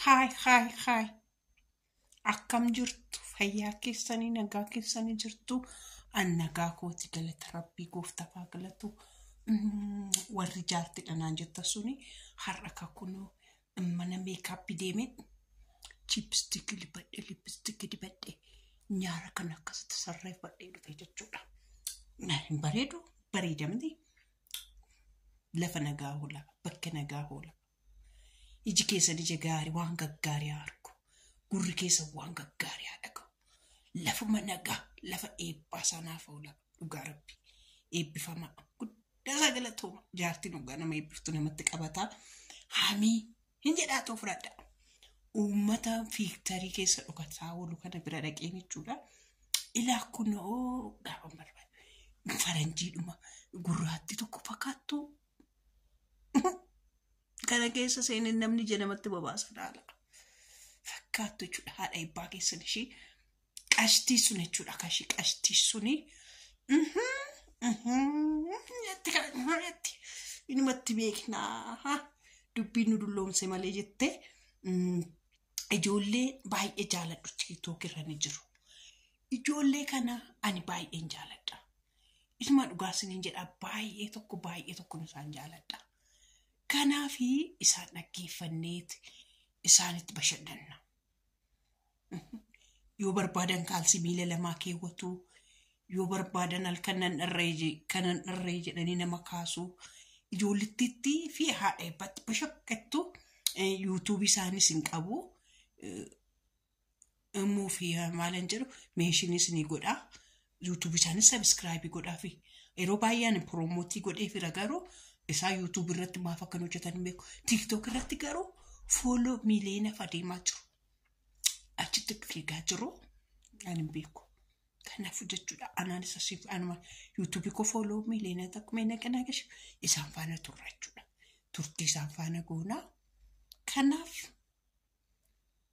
Hi. Akkam jirtu fayyaa keessanii nagaa keessanii jirtu an nagaa kooti galata rabbii gooftafaa galatu warri jaartidha naan jetta suni har'a kakunoo mana meekaappi deeme chipstick lipstick dibadhe nyaara kan akkasitti sarreeffadhee dhufe jechuudha. Hin bareedu bareedamti lafa nagaa hoola bakka nagaa hoola iji keessan ija gaarii waan gaggaarii argu gurri keessa waan gaggaarii dhagahu lafuma nagaa lafa eebbaa sanaaf oola dhugaa rabbi eebbifamaa guddaa sagalatooma jaartiin dhugaa nama eebbiftu namatti qabataa hamii hin jedhaatu fudhadha uummata fiiktarii keessa dhugataa oolu kana bira dhaqeen jechuudha. Ilaa kunoo gaafa barbaadu faranjiidhuma gurraatti tokko fakkaattu kana keessa seenin namni ija namatti bobaasa dhaala fakkaattu jechuudha. Haadha eebbaa keessan ishii qashtii sun jechuudha. Kashi qashtii suni inumatti beeknaa dubbiin nu dulloomse malee jettee ijoollee baay'ee jaaladhu TikTok irra ni jiru. Ijoollee kana ani baay'een jaaladha. Isuma dhugaasiniin jedha baay'ee tokko isaan jaaladha. Kanaafi isaan dhaggeeffanneeti isaanitti bashannanna. Yoo barbaadan kaalsi miila lamaa keewwatu, yoo barbaadan halkanan irree jedhanii nama kaasu, ijoollittiitti fi haadha eebbatti bashaqqattu YouTube isaanis hin qabu. Immoo fi maalan jedhu meeshiniis ni godha. YouTube isaanis subscribe godhaa fi yeroo baay'een promotii godhee fi garuu isaa YouTube irratti maaf akka hojjetan beeku. TikTok irratti garuu follow miliyoona fadeemaa jiru. Achitti fiigaa jiru ani beeku. Kanaaf jechuudha anaanis asiif anuma YouTube ko follow miliyoona takkuma naqana gash isaan faana turra jechuudha. Turtii isaan faana goona. Kanaaf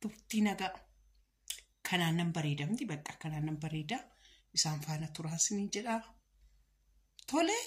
turtii nagaa kanaan nan bareedamti bakka kanaan nan bareeda isaan faana turaasni jedha. Tole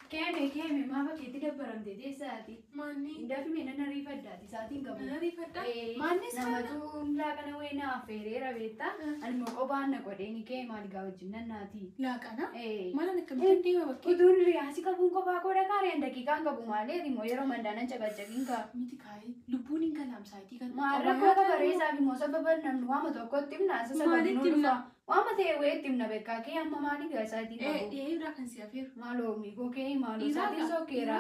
Keme mama kiti dabbaramte deessaati. Manni indafi meena riifaddaati saatiin qabu. Riifadda. Manni namatu laaqana wayna affeereera beetta. Ani moqobaan na godheeni kee maal gaa wajjin nannaati. Laaqana? Mana nakkamte deema bakkee. Utuun riyaasi qabuun kophaa godha kaareen daqiiqaan qabu maalee immoo yeroo mandaanan caqacaqiin kaa. Miti kaayee lubbuun hin galaamsaayitii kan. Maarra koota bareesaaf immoo sababa namni waama tokkotti himnaasa sababinuu dhufa. Waama ta'e weetti himna beekaa kee amma maalii gaasaatiin qabu. Dhiyeeraa kan si affeeru. Maaloo miigoo kee maaloo saatiin sokkeera.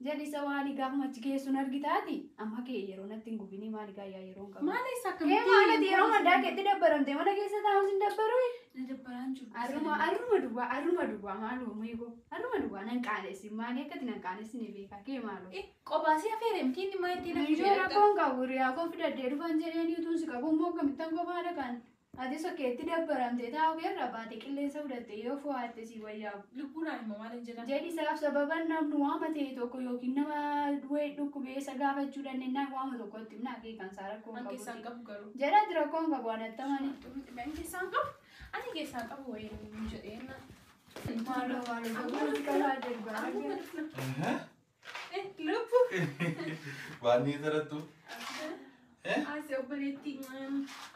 Jalisa waali gaafumatti geessuun argitaati. Amma kee yeroo natti hin gubinii maali gaayyaa yeroo hin qabu. Maali isa akkamitti? Kee maalati yeroo mandaa keetti dabbaramte mana keessa taa'uun sin dabbaru. Na dabbaraan jiru. Arruma duwwaa maaloo miigoo. Arruma duwwaa nan qaanessi maali akkati nan qaanessi beekaa kee maaloo. Qobaasii affeere miti inni maal ittiin affeere. Ijoo rakkoon qabu riyaa koon fidadhee dhufan jedhanii utuun si qabu immoo akkamittan kophaadha kan. Ati sokkeetti dabbaramte taa'u irra baate qilleensa fudhatte yoo fo'aatte si wayyaa. Lubbuudhaan immoo maal hin jedhamu? Jedhi isaaf sababa namni waama ta'e tokko yookiin nama du'ee dhukkubee isa gaafachuu dandeenyaan waama tokkotti himna akeekan isaa rakkoon qabu. Keessaan qabu garuu. Jedhaati rakkoon qabu anattamani. Keessaan qabu? Ani keessaan qabu wayii jedheenna. Maaloo karaa darbaa. Lubbu. Waan ni tarattu. Asi obboleetti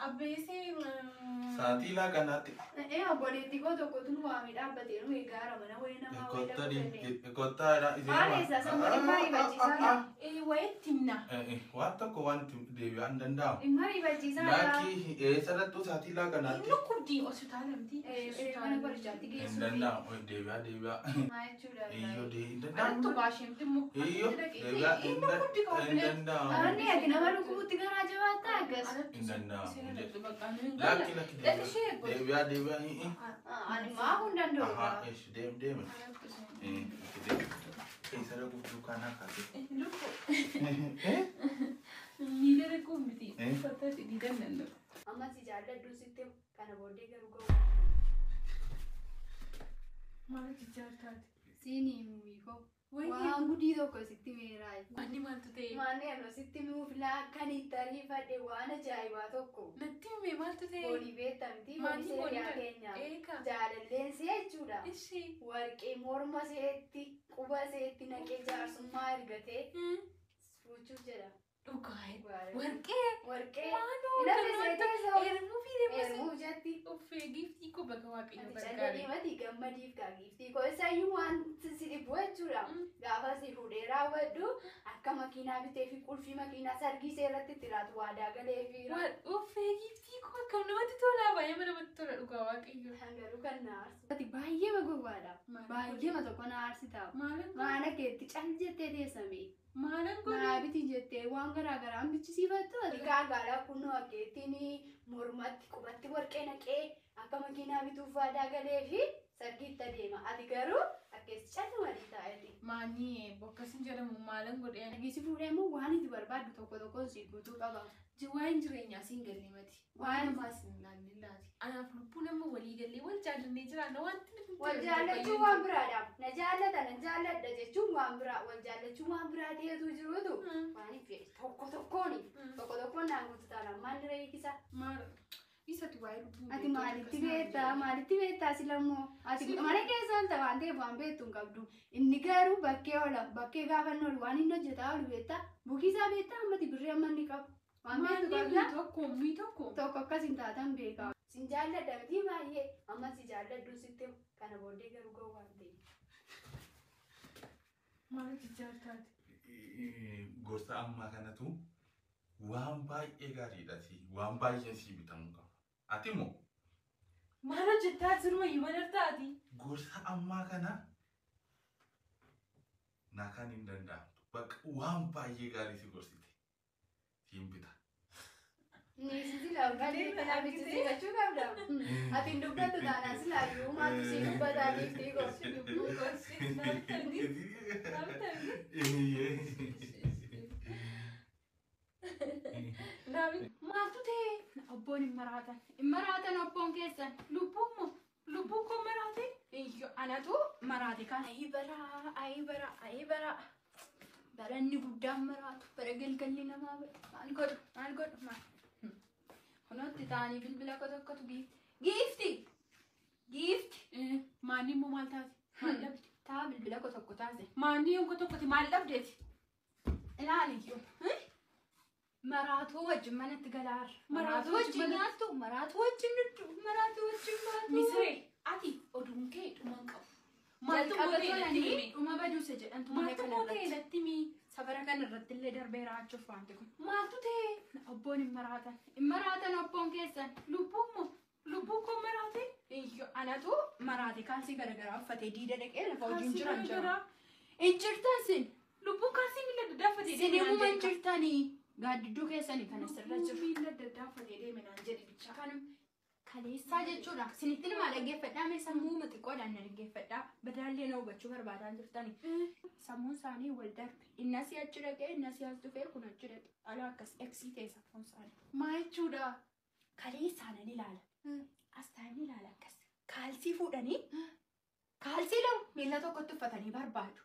abbeesee Saatii laaqanaatti. Obboleetti koo tokko tun waamee dhaabbatee nu eegaara mana wayii namaa wayii Kottaadha. maali isaa sammuun dhimma rifachiisaa wayitti himna. Waan tokko waan deebi'aa hin danda'amu. Dhimma rifachiisaa Laakii eessarrattuu saatii laaqanaatti. Lukkubdii hospitaala miti. Mana barichaatti Hin geessuufi. danda'amu. Deebi'aa. Maa jechuudha. Iyyoo hin Anattu danda'amu. baasheemti immoo. Iyyoo deebi'aa hin danda'amu. Anni ati nama lukkubutti garaa jabaattaa akkas. Hin danda'amu. Laakii deebi'aa. Ani maa kun danda'u. Aha, deema. Eessarra gudduu kanaa kaasee. Miila rakkoo miti. Uffatatti ni danda'u. Amma si jaalladhu sitti kana booddee garuu ga'u. Maal jijjaartaati? Siinii miikoo. Waan gudii tokko sitti meeraa. Manni maaltu ta'e? Manni yeroo sitti muufilaa kan itti ariifadhe waan ajaa'ibaa tokko. Natti himee maaltu ta'e? Boolii beektamti. Boolii seeriyaa keenya. Jaalalleen see jechuudha. Warqee morma seetti quba seetti naqee jaarsummaa ergatee fuuchuuf jedha. Warqee. Mano, Ilafi seeteesoo. ermuu fi deemas. Ermuu jetti. Uffee giftii ko bakka waaqayyo Ati barbaade. callee mati gammadiif kaa giftii koo isayyuu waan si dhibbu jechuudha. Gaafa si fuudhee raawwadhu akka makiinaa bitee fi qulfii makiinaa sargii seerratti itti laatu waadaa galee fi Uffee giftii ko akkam namatti tola baay'ee namatti tola dhugaa waaqayyo. hangaruu kan na aarsu. Ati baay'ee magogwaadha. Baay'ee ma tokko na aarsi ta'a. Maana keetti cal jettee teessame. Maalan godhe? Maabiti jettee waan garaa bichisiifattu ati gaagaadhaa kunnoo akkeettiin mormatti qubatti warqee naqee akka makiinaa bituuf waadaa galee fi sargiitti adeema. Ati garuu akkeessi calli walii taa'eeti. Maanii bokkasin jedhamu maalan godhe? Argisi fuudhee immoo waan itti barbaaddu tokkoon si guutuu qaba. Waa'een jireenyaa siin gallee mati. Waan namaas hin ilaalle laati. Anaaf lubbuu nama walii gallee wal jaallannee jiraanna wanti nuti Wal jaallachuun waan biraadha. Na jaallata na jaalladha jechuun waan biraa. Wal jaallachuun waan biraa ta'etu jiruutu. Waan tokkoon naan guutu taana. Maal dura hiikisa? Isatu waa'ee lubbuu. Ati maalitti beektaa silammoo? Ati mana keessa olta waan ta'eef waan beektu hin qabdu. Inni garuu bakkee oola. Bakkee gaafa inni oolu waan inni hojjetaa oolu beektaa? Bukiisaa beektaa ammati birrii amma inni qabu. Waan beektu qabdaa? Mii tokko. Tokko akkas hin taatan beekaa. Sin jaalladha miti baay'ee. Amma si jaalladhu sitti kana booddee garuu ga'u waan ta'eef. Maal jijjaartaati? Gorsa ammaa kanatu waan baay'ee gaariidhaati. Waan baay'een si bitamuu qaba. Ati immoo Maal hojjettaa jiruma himanartaati? gorsa ammaa kana naa kan hin danda'amtu. Bakka waan baay'ee gaarii si gorsite. Siin bita. Niisitti laafanii kanaa bichisiifachuu qabda. Ati hin dubbattu taanaan silaayyuu maatu si dubbataa dhiiftii gorsi. Lubbuu gorsi. Maaltu ta'e? Obboon hin maraatan. Hin maraatan obboon keessan. Lubbuun kun maraate? Anatu maraate kan ayi bara. Baranni guddaan maraatu. Bara galgalli namaa bara. Maal godhu. Kunuutti ta'anii bilbila tokkotu giifti. Maanni immoo maal taate? Maal dhabde? Taa bilbila tokko taate. Maanni yookaan tokkotti maal dhabdeeti? Ilaaliyyuu. Maraatuu wajjin manatti galaarra. Maraatuu wajjin nyaattu. Maraatuu wajjin dhudhu. Maraatuu wajjin baatu. Misiree ati oduun kee dhuman qabu. Maaltu godhanii dhuma baduuse jedhantu Maaltu ta'e latti mii? Safara kana irratti illee darbee raachuuf waanti kun. Maaltu ta'e? Obboon hin maraatan. Hin maraatan obboon keessan. Lubbuun kun maraate? Anatu maraate kaalsii garagaraa uffatee diida dhaqee lafa hojiin jira. Hin jirtan sin. Lubbuun kaalsii miila daddaaffatee Sinimuma hin jirtanii. Gaaddidduu keessanii kan asirra jiru. Miila daddaaffatee deeme naan jedhe bichaa. Kanum kaleessaa jechuudha. Sinitti nama dhaggeeffadhaa mee sammuu xiqqoodhaan na dhaggeeffadhaa. Badaallee na hubachuu barbaadaa jirtanii. Sammuun isaanii wal darbe. Inni asii achi dhaqee inni asii as dhufee kun achi dhaqe. Alaa akkas eegsii ta'e sammuun isaanii. Maa jechuudha? Kaleessaa nan ilaala. As taa'anii ilaala akkas. Kaalsii fuudhanii. Kaalsii lama miila tokkotti uffatanii barbaadu.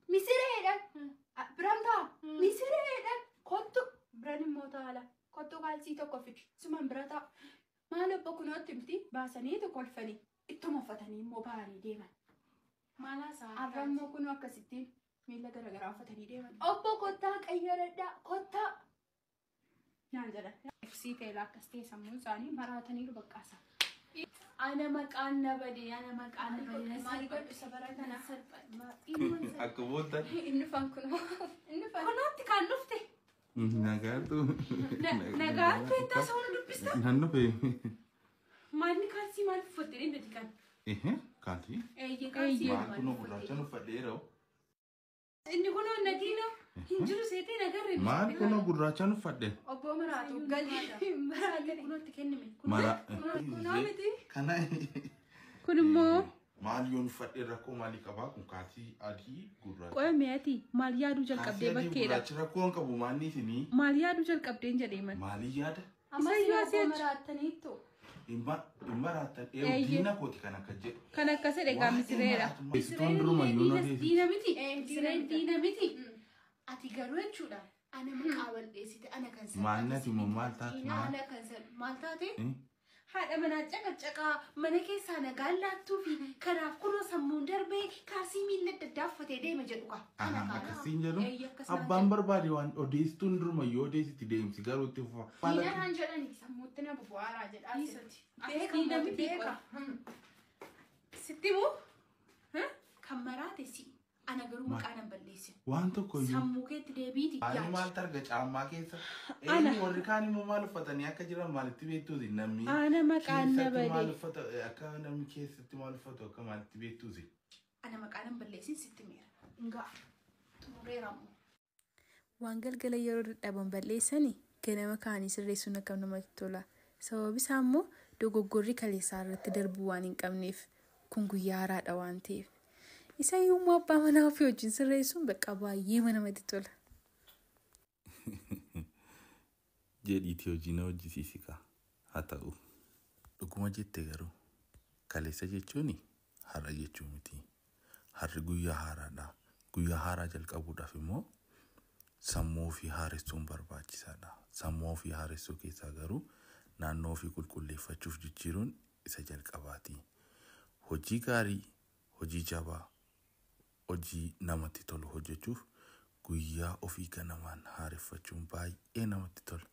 Misireedhaan. Biramtaa. Misireedhaan. Kottu. Biran immoo taala. Kottu kaalsii tokko fidi. Suman bira ta'a. Maal obbo kunootti miti baasanii kolfanii. Ittuma uffatanii immoo ba'anii deeman. Maalaasaa? Arrammoo kunoo akkasittiin miila garagaraa uffatanii deeman. Obbo kottaa qayyaradhaa. Kottaa. Naan jedhan. Ibsii ta'e akkas ta'e sammuun isaanii maraatanii baqqaasan. Ana maqaan na badee. Maal godhu safara kana Akka boodda. inni fan kunoo. Kunuutti kan dhufte. Nagaatu. Nagaatu itti haasawwan dubbista. Nan dhufe. Maanni kaalsii maal uffattee deemte kan? Kaalsii? Kaalsii. Maal kunoo gurraachaan uffadheera. Inni kunoo nadiina hin jiru seetee nagarre. Maal kunoo gurraachaan uffadhe? Obbo maraatu galii. Maraatee kunootti kennime. Mara. Kunoo miti. Kana. Kun immoo. Maal yoon uffadhe rakkoo maalii qabaa kun kaalsii adii gurraacha. Qo'ee mi'aati maal yaaduu jalqabdee bakkeedha. Gurraachi rakkoon qabu maanni isinii. Maal yaaduu jalqabdeen jedhee man. Maalii yaada? Amma si obbo maraattaniittu. Dhimma raattan diina kooti kan akka jedhu. Kan akka sedhe gaamisireedha. Eessitoon duruma iyyuu na deessi. Diina miti. Sireen diina miti. Ati garuu jechuudha. Ana maqaa wal dheessite ana kan sana. Maalnati immoo maal taate? Ana kan sana maal taate? haadha manaa caqacaqaa mana keessaa nagaan laattuu fi kanaaf kunoo sammuun darbee kaasii miilla adda addaa uffatee deema jedhu qa. Akkasiin jedhu abbaan barbaade waan odeessituun durumayyuu odeessiti deemsi garuu itti fufa. Miidhaan jedhani sammuutti na bubu'aaraa jedhaa asirratti. Beeka. Sittimu kan maraate si ana garuu maqaan balleessin. Waan tokko iyyuu. Sammuu keetti deebiiti. Ani maal targa caammaa keessa. Eenyu warri kaan immoo maal uffatanii akka jiran maalitti beektuuti namni. Ana maqaan na maal balee. uffata akka namni keessatti maal uffatu akka maalitti beektuuti. Ana maqaan balleessin sitti meera. Ngaa xumureeramu. Waan galgala yeroo dadhaban balleessanii ganama kaanii sirreessuun akkam namatti tola. Sababi isaa immoo dogoggorri kaleessaa irratti darbuu waan hin qabneef kun guyyaa haaraadha waan ta'eef. Isa yommuu abbaa manaa ofii wajjin sirreessuun bakka baay'ee namatti tola. Jedhiitii hojii na hojjisiisi kaa haa ta'u. Dhuguma jette garuu kaleessa jechuun har'a jechuu miti. Har'i guyyaa haaraadha. Guyyaa haaraa jalqabuudhaaf immoo sammuu ofii haaressuun barbaachisaadha. Sammuu ofii haaressuu keessaa garuu naannoo ofii qulqulleeffachuuf jijjiiruun isa jalqabaati. Hojii gaarii, hojii jabaa, hojii namatti tolu hojjechuuf guyyaa ofii ganamaan haareffachuun baay'ee namatti tola.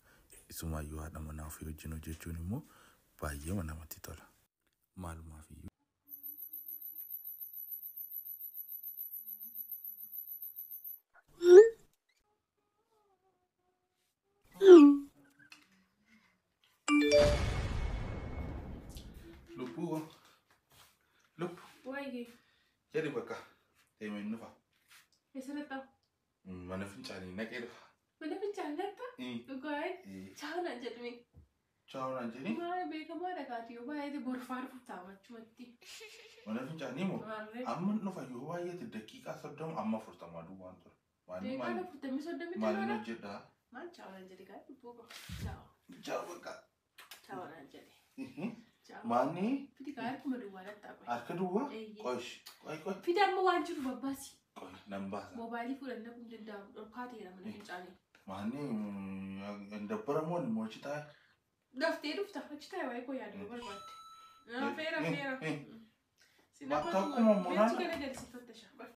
Isumaayyuu haadha manaa ofii wajjin hojjechuun immoo baay'ee namatti tola. Maalumaaf iyyuu. Lubbuu. Waayee. Jadi bakka deemee nufa. Eessatti? Mana fincaanii naqee dhufa. Mana fincaanii dhugaa chaanaan jedhame. Chaanaan jedhee? Maa beekamaa dhagaati yoo baay'ee borfaa dhufuutaa achumatti. Mana fincaanii moo? Amma nufa yoo baay'eeti daqiiqaa 30 amma 40 duwwaan ture. Daqiiqaa 40 Maaliin hojjedhaa? Maal chaanaan jedhe gaa dubboo qaba. Chaaw bakka. Chaanaan jedhe. Maani? Fidi gaa harkuma duwwaa dhattaa qoy. Harka duwwaa? Qoy. Fidi amma waan jiru babbaasi. Qoy nan baasa. Mobaayilii fuudhannee kun danda'amu dhorkaateera mana fincaanii. Maani dabbaramoon immoo achi taa'e. Daftee dhufta achi taa'e waayee koo yaaduu barbaadde. Feera. Bakka akkuma munaan. Beeku gala galisiifatta shaa.